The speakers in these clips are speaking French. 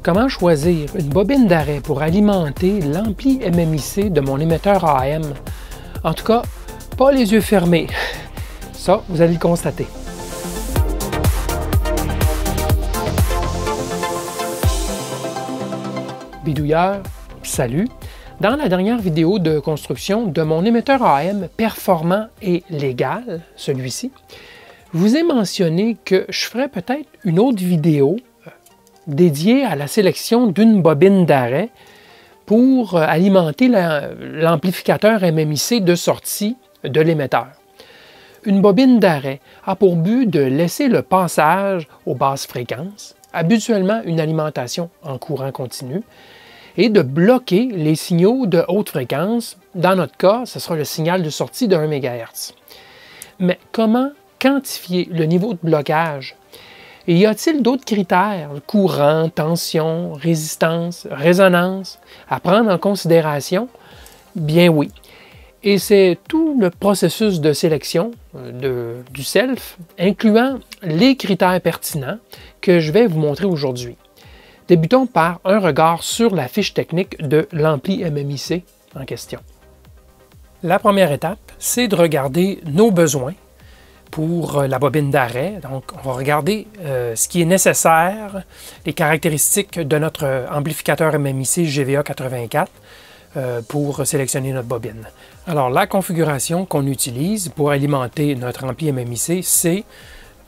Comment choisir une bobine d'arrêt pour alimenter l'ampli MMIC de mon émetteur AM? En tout cas, pas les yeux fermés. Ça, vous allez le constater. Bidouilleur, salut! Dans la dernière vidéo de construction de mon émetteur AM performant et légal, celui-ci, je vous ai mentionné que je ferais peut-être une autre vidéo dédiée à la sélection d'une bobine d'arrêt pour alimenter l'amplificateur MMIC de sortie de l'émetteur. Une bobine d'arrêt a pour but de laisser le passage aux basses fréquences, habituellement une alimentation en courant continu, et de bloquer les signaux de haute fréquence. Dans notre cas, ce sera le signal de sortie de 1 MHz. Mais comment quantifier le niveau de blocage? Et y a-t-il d'autres critères, courant, tension, résistance, résonance, à prendre en considération? Bien oui. Et c'est tout le processus de sélection du self, incluant les critères pertinents que je vais vous montrer aujourd'hui. Débutons par un regard sur la fiche technique de l'ampli MMIC en question. La première étape, c'est de regarder nos besoins pour la bobine d'arrêt. Donc, on va regarder ce qui est nécessaire, les caractéristiques de notre amplificateur MMIC GVA84 pour sélectionner notre bobine. Alors, la configuration qu'on utilise pour alimenter notre ampli MMIC, c'est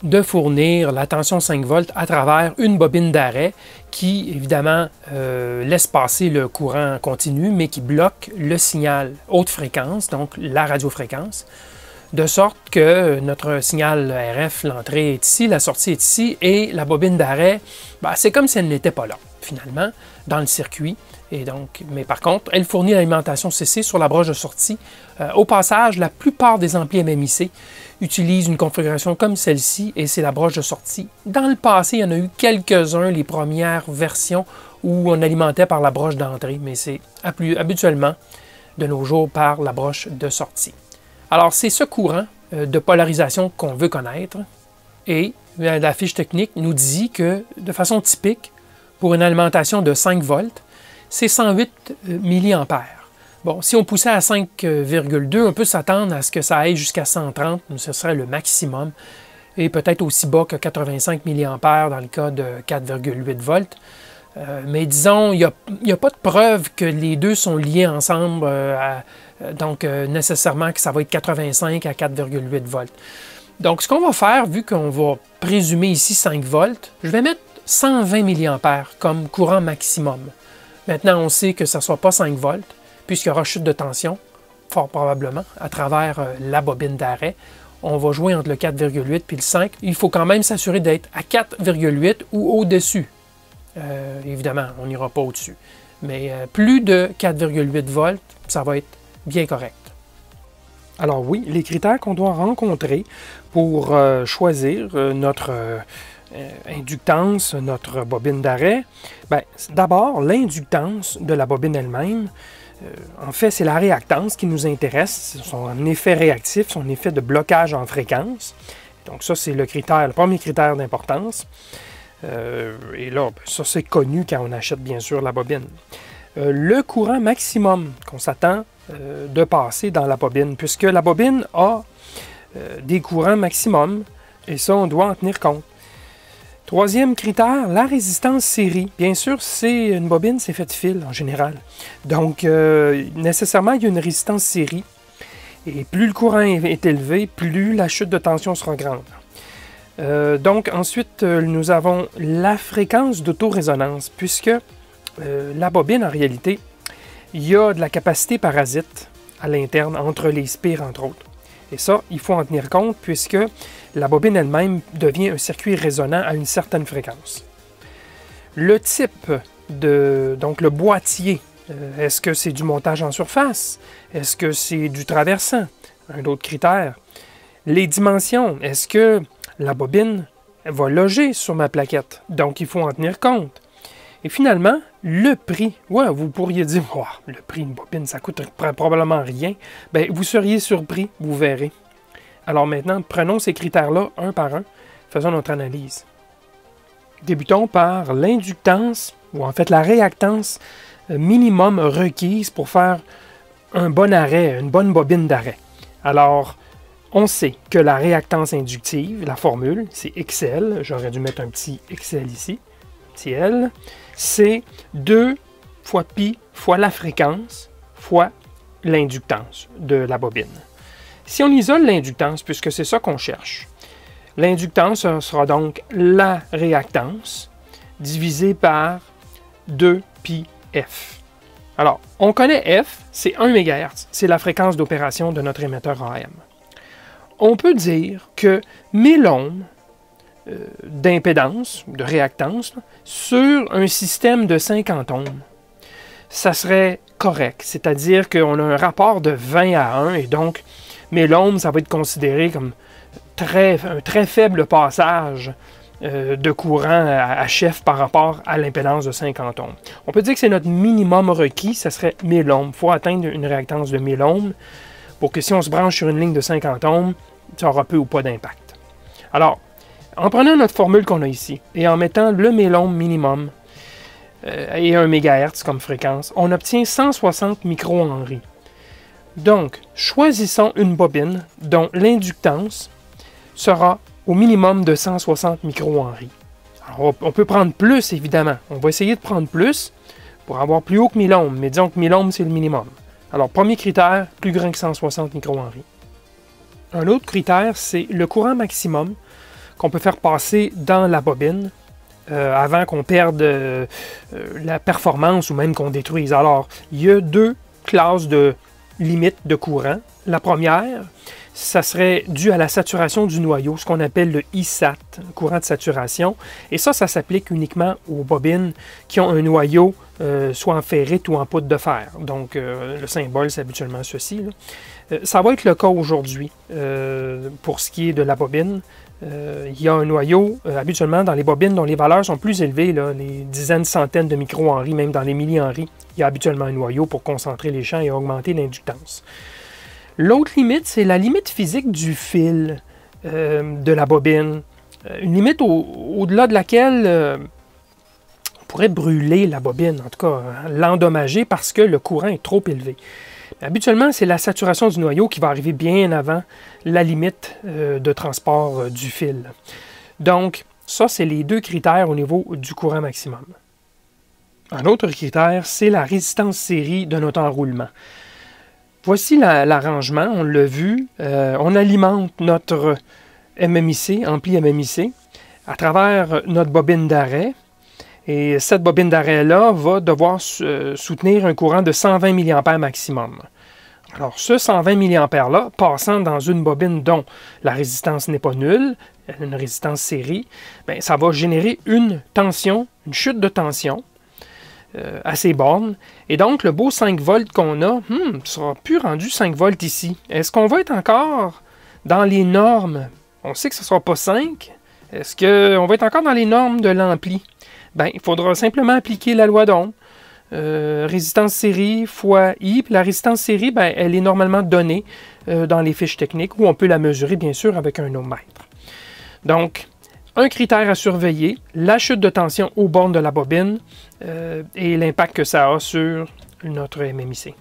de fournir la tension 5 volts à travers une bobine d'arrêt qui, évidemment, laisse passer le courant continu, mais qui bloque le signal haute fréquence, donc la radiofréquence, de sorte que notre signal RF, l'entrée est ici, la sortie est ici, et la bobine d'arrêt, c'est comme si elle n'était pas là, finalement, dans le circuit. Et donc, mais par contre, elle fournit l'alimentation CC sur la broche de sortie. Au passage, la plupart des amplis MMIC utilisent une configuration comme celle-ci, et c'est la broche de sortie. Dans le passé, il y en a eu quelques-uns, les premières versions, où on alimentait par la broche d'entrée, mais c'est habituellement, de nos jours, par la broche de sortie. Alors, c'est ce courant de polarisation qu'on veut connaître, et la fiche technique nous dit que, de façon typique, pour une alimentation de 5 volts, c'est 108 mA. Bon, si on poussait à 5,2, on peut s'attendre à ce que ça aille jusqu'à 130, ce serait le maximum, et peut-être aussi bas que 85 mA dans le cas de 4,8 volts. Mais disons, il n'y a pas de preuve que les deux sont liés ensemble, donc nécessairement que ça va être 85 à 4,8 volts. Donc, ce qu'on va faire, vu qu'on va présumer ici 5 volts, je vais mettre 120 mA comme courant maximum. Maintenant, on sait que ça ne soit pas 5 volts, puisqu'il y aura chute de tension, fort probablement, à travers la bobine d'arrêt. On va jouer entre le 4,8 et le 5. Il faut quand même s'assurer d'être à 4,8 ou au-dessus. Évidemment, on n'ira pas au-dessus. Mais plus de 4,8 volts, ça va être bien correct. Alors oui, les critères qu'on doit rencontrer pour choisir notre inductance, notre bobine d'arrêt, d'abord, l'inductance de la bobine elle-même, en fait, c'est la réactance qui nous intéresse, son effet réactif, son effet de blocage en fréquence. Donc ça, c'est le premier critère d'importance. Et là, ça, c'est connu quand on achète, bien sûr, la bobine. Le courant maximum qu'on s'attend de passer dans la bobine, puisque la bobine a des courants maximum, et ça, on doit en tenir compte. Troisième critère, la résistance série. Bien sûr, c'est une bobine, c'est fait de fil en général. Donc, nécessairement, il y a une résistance série. Et plus le courant est élevé, plus la chute de tension sera grande. Donc, ensuite, nous avons la fréquence d'autorésonance, puisque la bobine, en réalité, il y a de la capacité parasite à l'interne, entre les spires, entre autres. Et ça, il faut en tenir compte, puisque la bobine elle-même devient un circuit résonant à une certaine fréquence. Le type donc le boîtier, est-ce que c'est du montage en surface? Est-ce que c'est du traversant? Un autre critère. Les dimensions, est-ce que la bobine va loger sur ma plaquette? Donc, il faut en tenir compte. Et finalement, le prix. Ouais, vous pourriez dire, oh, le prix d'une bobine, ça coûte probablement rien. Bien, vous seriez surpris, vous verrez. Alors maintenant, prenons ces critères-là un par un, faisons notre analyse. Débutons par l'inductance, ou en fait la réactance minimum requise pour faire un bon arrêt, une bonne bobine d'arrêt. Alors, on sait que la réactance inductive, la formule, c'est XL, j'aurais dû mettre un petit XL ici, petit L, c'est 2 fois pi fois la fréquence fois l'inductance de la bobine. Si on isole l'inductance, puisque c'est ça qu'on cherche, l'inductance sera donc la réactance divisée par 2pi f. Alors, on connaît f, c'est 1 MHz, c'est la fréquence d'opération de notre émetteur AM. On peut dire que 1000 ohms d'impédance, de réactance, sur un système de 50 ohms, ça serait correct. C'est-à-dire qu'on a un rapport de 20 à 1, et donc 1000 ohms, ça va être considéré comme un très faible passage de courant à chef par rapport à l'impédance de 50 ohms. On peut dire que c'est notre minimum requis, ça serait 1000 ohms. Il faut atteindre une réactance de 1000 ohms pour que si on se branche sur une ligne de 50 ohms, ça aura peu ou pas d'impact. Alors, en prenant notre formule qu'on a ici et en mettant le 1000 ohms minimum et 1 MHz comme fréquence, on obtient 160 microhenry. Donc, choisissons une bobine dont l'inductance sera au minimum de 160 microhenry. Alors, on peut prendre plus, évidemment. On va essayer de prendre plus pour avoir plus haut que 1000 ohms, mais disons que 1000 ohms, c'est le minimum. Alors, premier critère, plus grand que 160 microhenry. Un autre critère, c'est le courant maximum qu'on peut faire passer dans la bobine avant qu'on perde la performance ou même qu'on détruise. Alors, il y a 2 classes de limites de courant. La première, ça serait dû à la saturation du noyau, ce qu'on appelle le ISAT, courant de saturation. Et ça s'applique uniquement aux bobines qui ont un noyau soit en ferrite ou en poudre de fer. Donc, le symbole, c'est habituellement ceci. Ça va être le cas aujourd'hui pour ce qui est de la bobine. Il y a un noyau, habituellement, dans les bobines dont les valeurs sont plus élevées, là, les dizaines, centaines de microhenry, même dans les millihenry, il y a habituellement un noyau pour concentrer les champs et augmenter l'inductance. L'autre limite, c'est la limite physique du fil de la bobine. Une limite au-delà de laquelle on pourrait brûler la bobine, en tout cas l'endommager parce que le courant est trop élevé. Habituellement, c'est la saturation du noyau qui va arriver bien avant la limite de transport du fil. Donc, ça, c'est les 2 critères au niveau du courant maximum. Un autre critère, c'est la résistance série de notre enroulement. Voici l'arrangement, on l'a vu. On alimente notre MMIC, ampli MMIC, à travers notre bobine d'arrêt. Et cette bobine d'arrêt-là va devoir soutenir un courant de 120 mA maximum. Alors, ce 120 mA-là, passant dans une bobine dont la résistance n'est pas nulle, une résistance série, bien, ça va générer une tension, une chute de tension à ces bornes. Et donc, le beau 5 volts qu'on a, sera plus rendu 5 volts ici. Est-ce qu'on va être encore dans les normes? On sait que ce ne sera pas 5. Est-ce qu'on va être encore dans les normes de l'ampli? Bien, il faudra simplement appliquer la loi d'Ohm. Résistance série fois I. Puis la résistance série, bien, elle est normalement donnée dans les fiches techniques où on peut la mesurer, bien sûr, avec un ohmmètre. Donc, un critère à surveiller, la chute de tension aux bornes de la bobine et l'impact que ça a sur notre MMIC.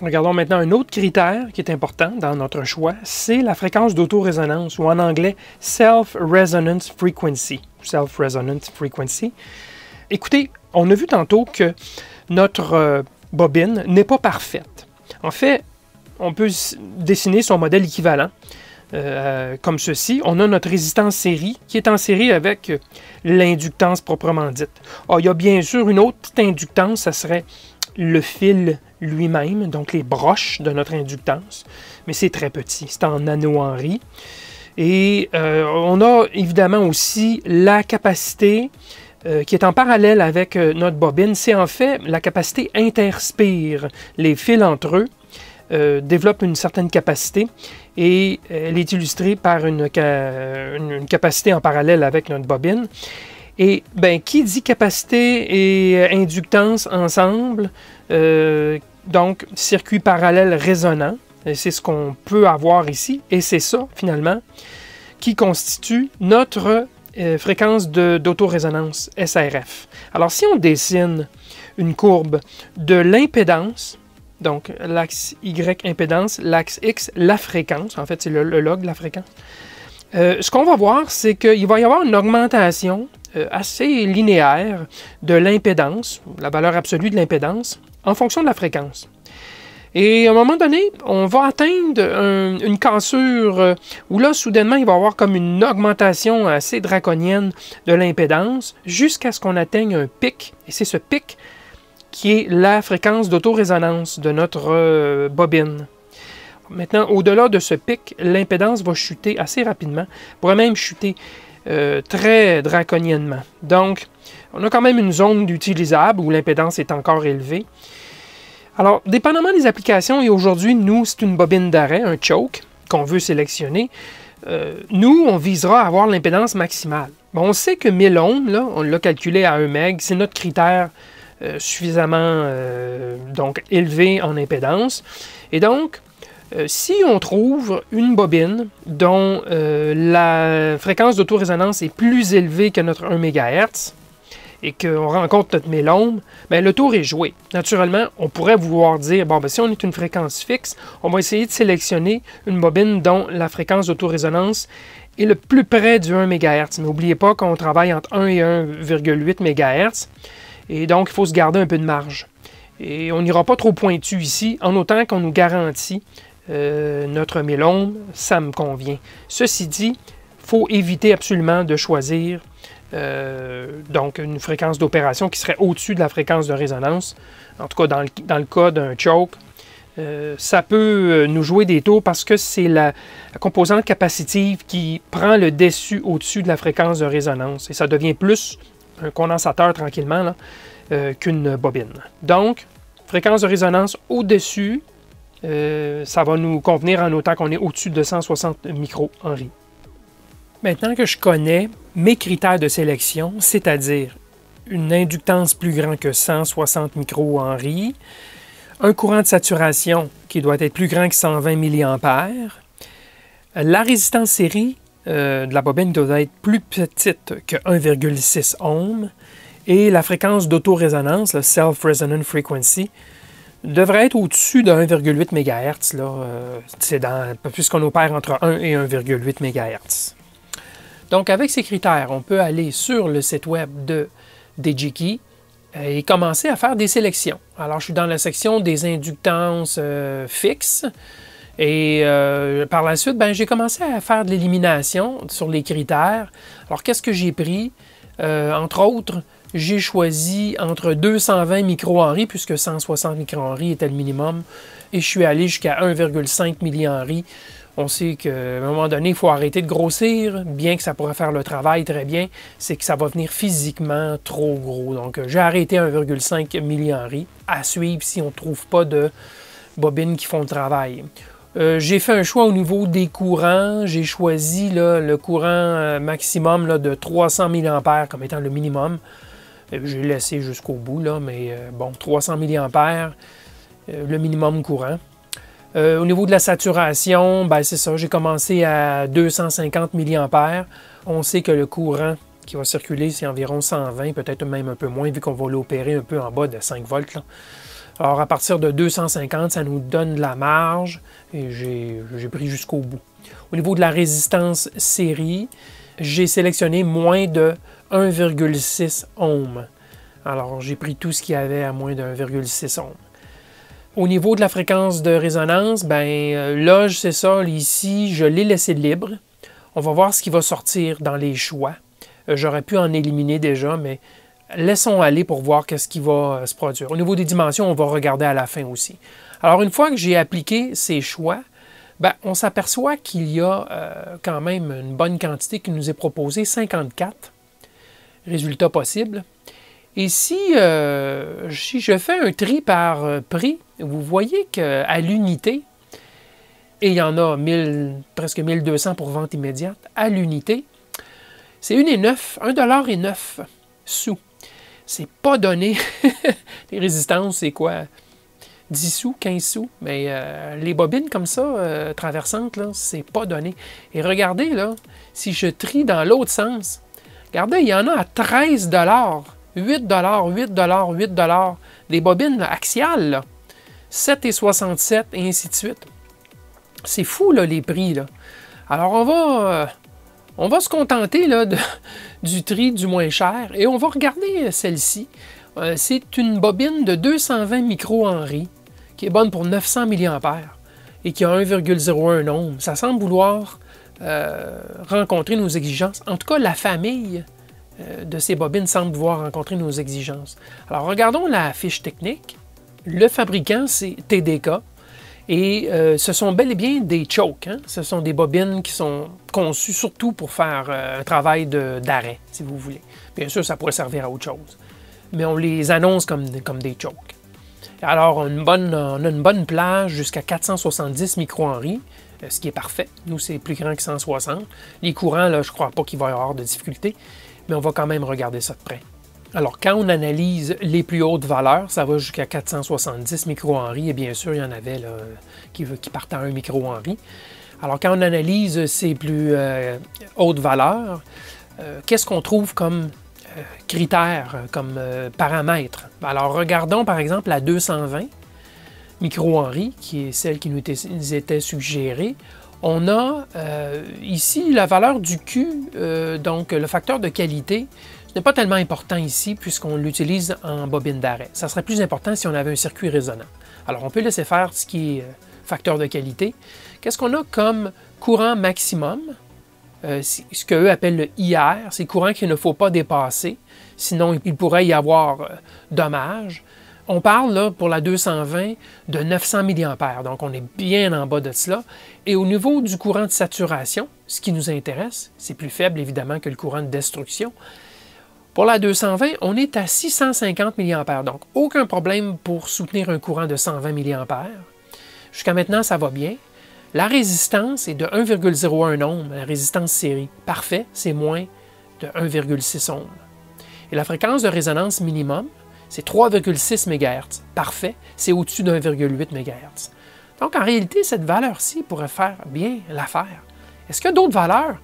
Regardons maintenant un autre critère qui est important dans notre choix, c'est la fréquence d'autorésonance, ou en anglais Self-Resonance Frequency. Self-Resonance Frequency. Écoutez, on a vu tantôt que notre bobine n'est pas parfaite. En fait, on peut dessiner son modèle équivalent comme ceci. On a notre résistance série qui est en série avec l'inductance proprement dite. Il y a bien sûr une autre petite inductance, ça serait le fil lui-même, donc les broches de notre inductance, mais c'est très petit, c'est en nanohenry. Et on a évidemment aussi la capacité qui est en parallèle avec notre bobine, c'est en fait la capacité interspire. Les fils entre eux développent une certaine capacité et elle est illustrée par une capacité en parallèle avec notre bobine. Et ben, qui dit capacité et inductance ensemble, donc circuit parallèle résonant, c'est ce qu'on peut avoir ici, et c'est ça finalement qui constitue notre fréquence d'autorésonance, SRF. Alors, si on dessine une courbe de l'impédance, donc l'axe Y impédance, l'axe X la fréquence, en fait c'est le log de la fréquence, ce qu'on va voir, c'est qu'il va y avoir une augmentation assez linéaire de l'impédance, la valeur absolue de l'impédance, en fonction de la fréquence. Et à un moment donné, on va atteindre une cassure où là, soudainement, il va y avoir comme une augmentation assez draconienne de l'impédance jusqu'à ce qu'on atteigne un pic. Et c'est ce pic qui est la fréquence d'autorésonance de notre bobine. Maintenant, au-delà de ce pic, l'impédance va chuter assez rapidement, pourrait même chuter très draconiennement. Donc, on a quand même une zone utilisable où l'impédance est encore élevée. Alors, dépendamment des applications, et aujourd'hui, nous, c'est une bobine d'arrêt, un choke, qu'on veut sélectionner, nous, on visera à avoir l'impédance maximale. Bon, on sait que 1000 ohms, là, on l'a calculé à 1 meg, c'est notre critère suffisamment donc, élevé en impédance. Et donc, si on trouve une bobine dont la fréquence d'autorésonance est plus élevée que notre 1 MHz, et qu'on rencontre notre 1000 ohms, bien, le tour est joué. Naturellement, on pourrait vouloir dire, bon, bien, si on est une fréquence fixe, on va essayer de sélectionner une bobine dont la fréquence d'autorésonance est le plus près du 1 MHz. Mais n'oubliez pas qu'on travaille entre 1 et 1,8 MHz, et donc il faut se garder un peu de marge. Et on n'ira pas trop pointu ici, en autant qu'on nous garantit notre 1000 ohms, ça me convient. Ceci dit, il faut éviter absolument de choisir donc une fréquence d'opération qui serait au-dessus de la fréquence de résonance. En tout cas, dans le cas d'un choke, ça peut nous jouer des tours parce que c'est la composante capacitive qui prend le dessus au-dessus de la fréquence de résonance. Et ça devient plus un condensateur tranquillement qu'une bobine. Donc, fréquence de résonance au-dessus, ça va nous convenir en autant qu'on est au-dessus de 160 micro-henry. Maintenant que je connais mes critères de sélection, c'est-à-dire une inductance plus grande que 160 micro-henry, un courant de saturation qui doit être plus grand que 120 mA, la résistance série de la bobine doit être plus petite que 1,6 ohm et la fréquence d'autorésonance, le Self-Resonant Frequency, devrait être au-dessus de 1,8 MHz, puisqu'on opère entre 1 et 1,8 MHz. Donc, avec ces critères, on peut aller sur le site web de DigiKey et commencer à faire des sélections. Alors, je suis dans la section des inductances fixes et par la suite, j'ai commencé à faire de l'élimination sur les critères. Alors, qu'est-ce que j'ai pris? Entre autres, j'ai choisi entre 220 micro-henry, puisque 160 micro-henry était le minimum, et je suis allé jusqu'à 1,5 mA. On sait qu'à un moment donné, il faut arrêter de grossir, bien que ça pourrait faire le travail très bien, c'est que ça va venir physiquement trop gros. Donc, j'ai arrêté 1,5 mA à suivre si on ne trouve pas de bobines qui font le travail. J'ai fait un choix au niveau des courants. J'ai choisi le courant maximum de 300 mA comme étant le minimum. J'ai laissé jusqu'au bout, mais bon, 300 mA, le minimum courant. Au niveau de la saturation, c'est ça, j'ai commencé à 250 mA. On sait que le courant qui va circuler, c'est environ 120, peut-être même un peu moins, vu qu'on va l'opérer un peu en bas de 5 volts. Là. Alors, à partir de 250, ça nous donne de la marge, et j'ai pris jusqu'au bout. Au niveau de la résistance série, j'ai sélectionné moins de 1,6 ohm. Alors, j'ai pris tout ce qu'il y avait à moins de 1,6 ohm. Au niveau de la fréquence de résonance, là, c'est ça, ici, je l'ai laissé libre. On va voir ce qui va sortir dans les choix. J'aurais pu en éliminer déjà, mais laissons aller pour voir qu'est-ce qui va se produire. Au niveau des dimensions, on va regarder à la fin aussi. Alors, une fois que j'ai appliqué ces choix, on s'aperçoit qu'il y a quand même une bonne quantité qui nous est proposée, 54 résultats possibles. Et si je fais un tri par prix, vous voyez qu'à l'unité, et il y en a presque 1200 pour vente immédiate, à l'unité, c'est 1,09 $. C'est pas donné. Les résistances, c'est quoi? 10 sous, 15 sous. Mais les bobines comme ça, traversantes, là, c'est pas donné. Et regardez, là, si je trie dans l'autre sens, Regardez, il y en a à 13 $, 8 $, 8 $, 8 $. Des bobines là, axiales, là, 7,67 et ainsi de suite. C'est fou, là, les prix. Là. Alors, on va se contenter là, du tri du moins cher et on va regarder celle-ci. C'est une bobine de 220 micro-henry qui est bonne pour 900 mA et qui a 1,01 ohm. Ça semble vouloir rencontrer nos exigences. En tout cas, la famille de ces bobines semble vouloir rencontrer nos exigences. Alors, regardons la fiche technique. Le fabricant, c'est TDK. Et ce sont bel et bien des chokes. Hein? Ce sont des bobines qui sont conçues surtout pour faire un travail d'arrêt, si vous voulez. Bien sûr, ça pourrait servir à autre chose. Mais on les annonce comme des chokes. Alors, on a une bonne plage jusqu'à 470 micro-henry, ce qui est parfait. Nous, c'est plus grand que 160. Les courants, là, je ne crois pas qu'il va y avoir de difficultés, mais on va quand même regarder ça de près. Alors, quand on analyse les plus hautes valeurs, ça va jusqu'à 470 micro-henry, et bien sûr, il y en avait là, qui partent à 1 micro-henry. Alors, quand on analyse ces plus hautes valeurs, qu'est-ce qu'on trouve comme critères, comme paramètres? Alors, regardons par exemple la 220 micro-henry, qui est celle qui nous était suggérée. On a ici la valeur du Q, donc le facteur de qualité. Ce n'est pas tellement important ici puisqu'on l'utilise en bobine d'arrêt. Ça serait plus important si on avait un circuit résonant. Alors, on peut laisser faire ce qui est facteur de qualité. Qu'est-ce qu'on a comme courant maximum? Ce qu'eux appellent le IR, c'est le courant qu'il ne faut pas dépasser, sinon il pourrait y avoir dommages. On parle là, pour la 220 de 900 mA, donc on est bien en bas de cela. Et au niveau du courant de saturation, ce qui nous intéresse, c'est plus faible évidemment que le courant de destruction. Pour la 220, on est à 650 mA, donc aucun problème pour soutenir un courant de 120 mA. Jusqu'à maintenant, ça va bien. La résistance est de 1,01 ohm, la résistance série. Parfait, c'est moins de 1,6 ohm. Et la fréquence de résonance minimum, c'est 3,6 MHz. Parfait, c'est au-dessus de 1,8 MHz. Donc, en réalité, cette valeur-ci pourrait faire bien l'affaire. Est-ce que d'autres valeurs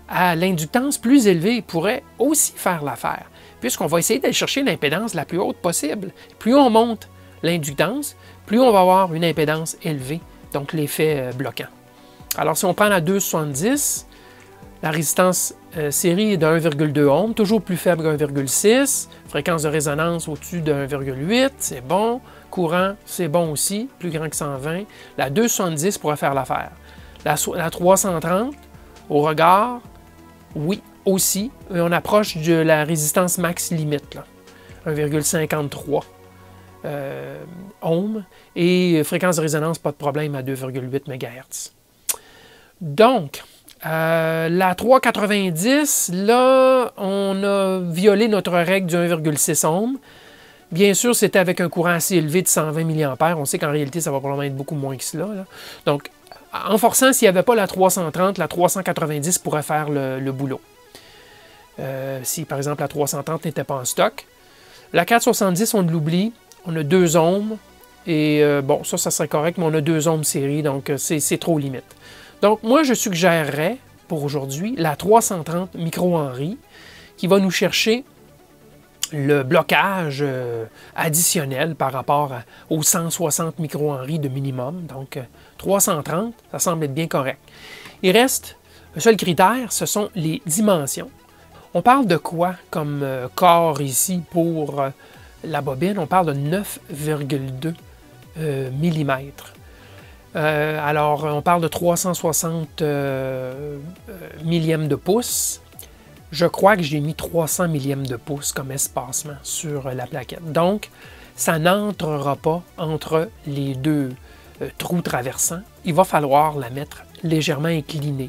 à l'inductance plus élevée pourraient aussi faire l'affaire? Puisqu'on va essayer d'aller chercher l'impédance la plus haute possible. Plus on monte l'inductance, plus on va avoir une impédance élevée, donc l'effet bloquant. Alors, si on prend la 270, la résistance série est de 1,2 ohm, toujours plus faible que 1,6. Fréquence de résonance au-dessus de 1,8, c'est bon. Courant, c'est bon aussi, plus grand que 120. La 270 pourrait faire l'affaire. La 330, au regard, oui, aussi. Et on approche de la résistance max limite, 1,53 ohms. Et fréquence de résonance, pas de problème, à 2,8 MHz. Donc, la 390, là, on a violé notre règle du 1,6 ohm. Bien sûr, c'était avec un courant assez élevé de 120 mA. On sait qu'en réalité, ça va probablement être beaucoup moins que cela. Là. Donc, en forçant, s'il n'y avait pas la 330, la 390 pourrait faire le boulot. Si, par exemple, la 330 n'était pas en stock. La 470, on l'oublie. On a 2 ohms. Et bon, ça serait correct, mais on a 2 ohms série, donc c'est trop limite. Donc, moi, je suggérerais pour aujourd'hui la 330 micro-henry qui va nous chercher le blocage additionnel par rapport aux 160 micro-henry de minimum. Donc, 330, ça semble être bien correct. Il reste, le seul critère, ce sont les dimensions. On parle de quoi comme corps ici pour la bobine? On parle de 9,2 mm. Alors, on parle de 360 millièmes de pouce. Je crois que j'ai mis 300 millièmes de pouce comme espacement sur la plaquette. Donc, ça n'entrera pas entre les deux trous traversants. Il va falloir la mettre légèrement inclinée.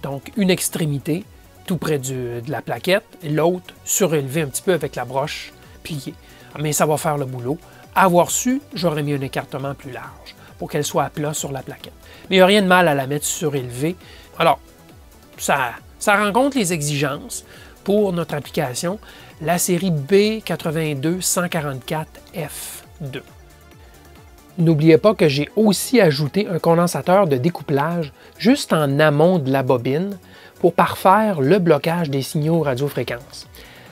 Donc, une extrémité tout près de la plaquette, et l'autre surélevée un petit peu avec la broche pliée. Mais ça va faire le boulot. Avoir su, j'aurais mis un écartement plus large pour qu'elle soit à plat sur la plaquette. Mais il n'y a rien de mal à la mettre surélevée. Alors, ça rencontre les exigences pour notre application, la série B82144F2. N'oubliez pas que j'ai aussi ajouté un condensateur de découplage juste en amont de la bobine pour parfaire le blocage des signaux radiofréquences.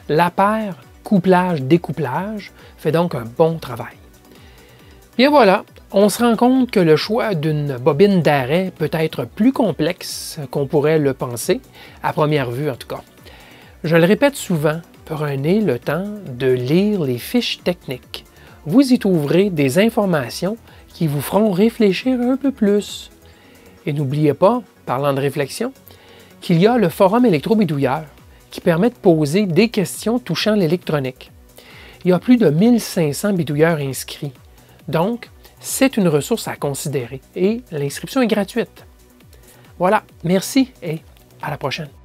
La paire couplage-découplage fait donc un bon travail. Bien voilà, on se rend compte que le choix d'une bobine d'arrêt peut être plus complexe qu'on pourrait le penser, à première vue en tout cas. Je le répète souvent, prenez le temps de lire les fiches techniques. Vous y trouverez des informations qui vous feront réfléchir un peu plus. Et n'oubliez pas, parlant de réflexion, qu'il y a le forum électrobidouilleur qui permet de poser des questions touchant l'électronique. Il y a plus de 1500 bidouilleurs inscrits. Donc, c'est une ressource à considérer et l'inscription est gratuite. Voilà, merci et à la prochaine.